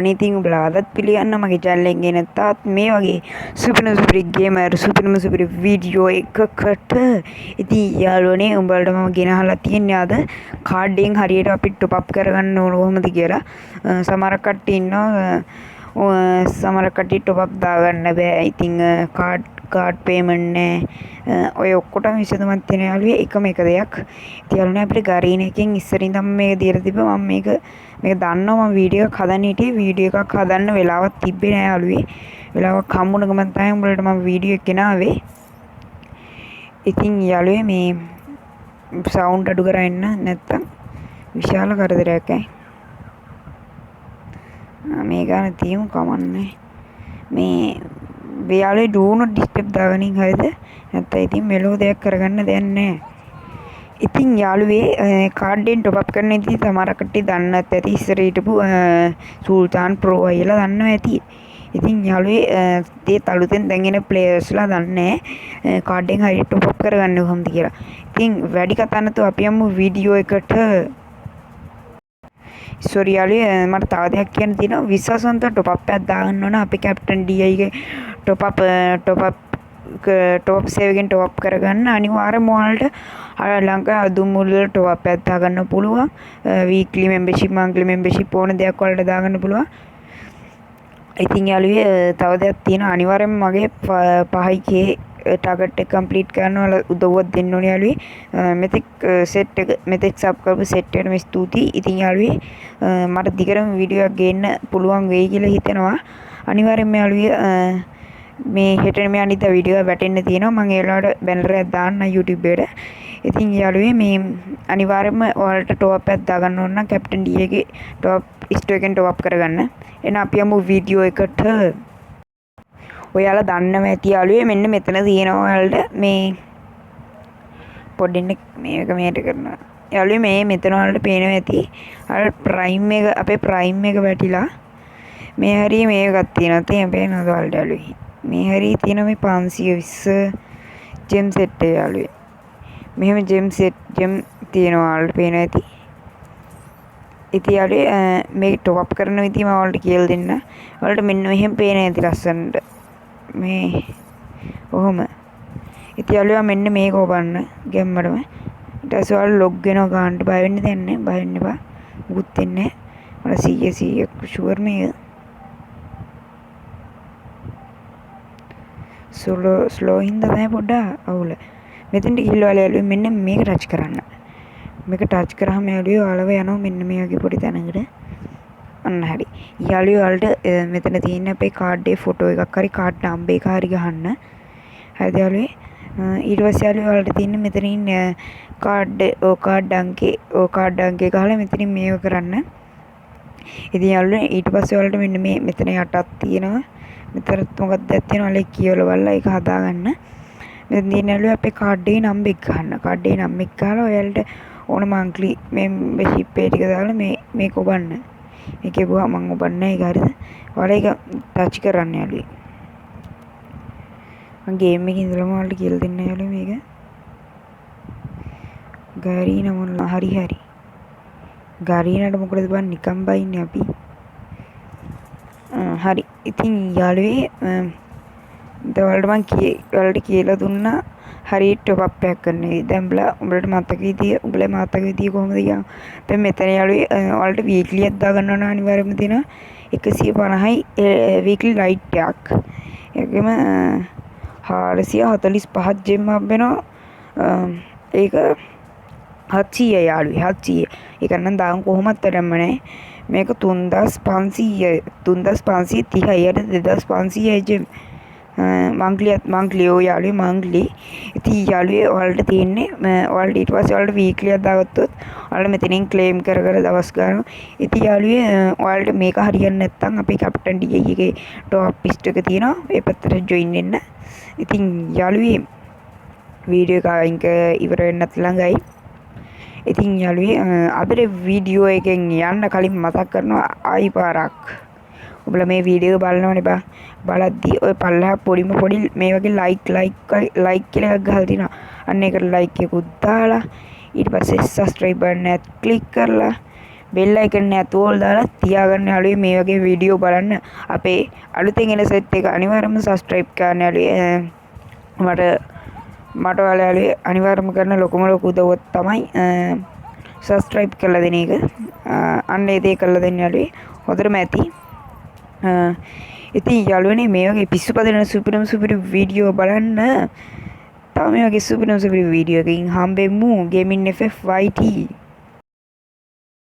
යාළුවනේ ඉතින් ඔබලා අදත් පිළිගන්න මගේ channel එකෙන් ගෙන තාත් මේ වගේ සුපිරි ගේමර් සුපිරි වීඩියෝ එකකට ඉතින් යාළුවනේ උඹලට මම ගෙනහලා තියන්නේ අද කාඩ් එකෙන් හරියට අපි টොප් අප් කරගන්න ඕන කොහොමද කියලා සමහර කට්ටිය ඉන්නවා සමහර කට්ටිය টොප් අප් දාගන්න බෑ ඉතින් කාඩ් පේමන්ට් නෑ ඔය ඔක්කොටම විසඳුමක් තියෙන යාළුවේ එකම එක දෙයක් ඉතින් යාළුවනේ අපිට ගරීන එකෙන් ඉස්සරින් තමයි මේක දීලා තිබ්බා මම මේක දන්නවා මම වීඩියෝ එකක් හදන්න හිටියේ වීඩියෝ එකක් හදන්න වෙලාවක් තිබ්බේ නෑ යාළුවේ වෙලාවක් හම්බුන ගමන් තමයි උඹලට මම වීඩියෝ එක ගෙනාවේ ඉතින් යාළුවේ මේ සවුන්ඩ් අඩු කරන්න නැත්තම් විශාල කරදරයක් මේ ගාන තියමු කමන්නේ මේ යාළුවේ ඩූ නොට් ඩිස්ටර්බ් දාගනින් හරිද නැත්නම් ඉතින් මෙලෝ දෙයක් කරගන්න දෙයක් නෑ ඉතින් යාළුවේ කාඩ් එකෙන් টොප් අප් කරන ඉතින් සමහර කට්ටිය දන්නත් ඇති ඉස්සර හිටපු සුල්තාන් ප්‍රෝ අයියලා දන්නවා ඇති. ඉතින් යාළුවේ ඒ තලුතෙන් දැන් එන ප්ලේයර්ස්ලා දන්නේ කාඩ් එකෙන් හරියට টොප් අප් කරගන්න කොහොමද කියලා. ඉතින් වැඩි කතා නැතුව අපි යමු වීඩියෝ එකට. සෝරි යාළුවේ මට තව දෙයක් කියන්න තියෙනවා. විශ්වාසන්ත টොප් අප් එකක් දාගන්න ඕන අපි කැප්ටන් DI ගේ টොප් අප් සේව් එකෙන් টොප් අප් කරගන්න අනිවාර්යයෙන්ම ඔයාලට ලංකා අදුම් මුල්ල টොප් අප් එකක් දාගන්න පුළුවන් වීක්ලි මෙම්බර්ෂිප් මන්ත්ලි මෙම්බර්ෂිප් ඕන දෙයක් ඔයාලට දාගන්න පුළුවන් ඉතින් යාළුවේ තව දෙයක් තියෙනවා අනිවාර්යයෙන්ම මගේ 5k ටාගට් එක කම්ප්ලීට් කරන්න ඔයාලා උදව්වක් දෙන්න ඕනේ යාළුවේ මෙතෙක් සබ් කරපු සෙට් එකට ස්තුතියි ඉතින් යාළුවේ මට දිගටම වීඩියෝ එකක් ගේන්න පුළුවන් වෙයි කියලා හිතෙනවා අනිවාර්යයෙන්ම යාළුවේ මේ හෙටන මේ අනිත් වීඩියෝ වැටෙන්න තියෙනවා මම ඒ වෙලාවට බැනර් එකක් දාන්න YouTube එකට ඉතින් යාළුවේ මේ අනිවාර්යයෙන්ම ඔයාලට টොප් අප් එකක් දාගන්න ඕන නම් කැප්ටන් D එකේ টොප් ස්ටෝ එකෙන් টොප් අප් කරගන්න එහෙනම් අපි යමු වීඩියෝ එකට ඔයාලා දන්නව ඇති යාළුවේ මෙන්න මෙතන තියෙනවා ඔයාලට මේ පොඩ්ඩක් මේක මෙහෙට කරනවා යාළුවේ මේ මෙතන ඔයාලට පේනවා ඇති අර ප්‍රයිම් එක අපේ ප්‍රයිම් එක වැටිලා මේ හරිය මේකක් තියෙනවා තියෙන පේනවද ඔයාලට යාළුවේ මේ හරිය තියෙන මේ 520 ජෙම් සෙට් එක යාළුවේ මෙහෙම ජෙම් තියෙනවා ඔයාලට පේනවා ඇති ඉතින් යාළුවේ මේ টොප් අප් කරන විදිහ මම ඔයාලට කියලා දෙන්න ඔයාලට මෙන්න මෙහෙම පේනවා ඇති ලස්සනට මේ ඔහොම ඉතින් යාළුවා මෙන්න මේක ඔබන්න ගැම්මඩම ඊට පස්සේ ඔයාලා ලොග් වෙනවා ගන්නට බය වෙන්න දෙයක් නැහැ බය වෙන්න එපා මුකුත් වෙන්නේ නැහැ මට 100 ෂුවර් මේක ස්ලෝ හින්දා තමයි පොඩ්ඩක් අවුල මෙතෙන්ට ගිහිල්ලා යාළුවා මෙන්න මේක ටච් කරන්න මේක ටච් කරාම යාළුවා ඔයාලව යනවා මෙන්න මේ වගේ පොඩි තැනකට අන්න හරි යාළුවා ඔයාලට මෙතන තියෙන අපේ කාඩ් එකේ ෆොටෝ එකක් හරි කාඩ් නම්බර් එක හරි ගහන්න හරිද යාළුවේ ඊට පස්සේ යාළුවා ඔයාලට තියෙන මෙතනින් කාඩ් අංකේ ගහලා මෙතනින් මේව කරන්න ඉතින් යාළුවා ඊට පස්සේ ඔයාලට මෙන්න මේ මෙතන යටක් තියෙනවා මෙතනත් මොකක්ද තියෙනවා ඔයාලා කියවල බලලා ඒක හදාගන්න මෙතන තියෙන යාළුවා අපේ කාඩ් එකේ නම්බර් එක ගන්න කාඩ් එකේ නම්බර් එක ගහලා ඔයාලට ඕන මන්ත්ලි මෙම්බර්ෂිප් එක ටික දාලා මේක ඔබන්න මේකේ බුවා මම ඔබන්නේ ඒක හරිද ඔයාලා ඒක ටච් කරන්න යාළුවේ මම ගේම් එකේ ඉඳලාම ඔයාලට කියලා දෙන්න යාළුවේ මේක ගාරීන මොන හරි ගාරීනට මොකද බන් නිකම් බයින්නේ අපි හරි ඉතින් යාළුවේ ඔයාලට කියලා දුන්නා හරියට টොප් අප් එකක් කරන්න දැන් උඹලට මතක විදිය කොහොමද කියන්නේ දැන් මෙතන යාළුවේ ඔයාලට වීක්ලි එකක් දාගන්න ඕන අනිවාර්යයෙන්ම තියෙනවා 150යි වීක්ලි රයිට් එකක් ඒකෙම 445ක් ජෙම් හම්බ වෙනවා ඒක 700 යාළුවේ 700 ඒක නම් දාන් කොහොමත් වැඩම නැහැ මේක 3530යි යට 2500යි ජෙම් මන්ත්ලි ඔය යාළුවේ මන්ත්ලි ඉතින් යාළුවේ ඔයාලට තියෙන්නේ ඔයාලට ඊට පස්සේ ඔයාලට වීක්ලි එකක් දාගත්තොත් ඔයාලා මෙතනින් ක්ලේම් කර දවස් ගන්නවා ඉතින් යාළුවේ ඔයාලට මේක හරියන්නේ නැත්නම් අපේ කැප්ටන් DI එකේ টොප් ලිස්ට් එක තියෙනවා ඒ පැත්තට ජොයින් වෙන්න ඉතින් යාළුවේ වීඩියෝ එක අයින්ක ඉවර වෙන්නත් ළඟයි ඉතින් යාළුවේ අපේ වීඩියෝ එකෙන් යන්න කලින් මතක් කරනවා ආයි පාරක් ඔබලා මේ වීඩියෝ බලනවනේ බා බලද්දී ඔය පල්ලෙහා පොඩි මේ වගේ ලයික් කියලා එකක් ගහලා තිනවා අන්න ඒකට ලයික් එකකුත් දාලා ඊට පස්සේ subscribe button එක ක්ලික් කරලා බෙල් අයිකන් එක ඇතුවල් දාලා තියාගන්න යාළුවෝ මේ වගේ වීඩියෝ බලන්න. අපේ අලුතෙන් එන සෙට් එක අනිවාර්යයෙන්ම සබ්ස්ක්‍රයිබ් කරන්න යාළුවෝ. මට ඔයාලා යාළුවෝ අනිවාර්යයෙන්ම කරන ලොකුම ලොකු උදව්වක් තමයි සබස්ක්‍රයිබ් කරලා දෙන එක. අන්න ඒ දේ කරලා දෙන්න යාළුවෝ. හොඳටම ඇති. ඉතින් යාළුවනේ මේ වගේ පිස්සු පදන සුපිරි වීඩියෝ බලන්න. තව මේ වගේ සුපිරි වීඩියෝ එකකින් හම්බෙමු. Gaming FF YT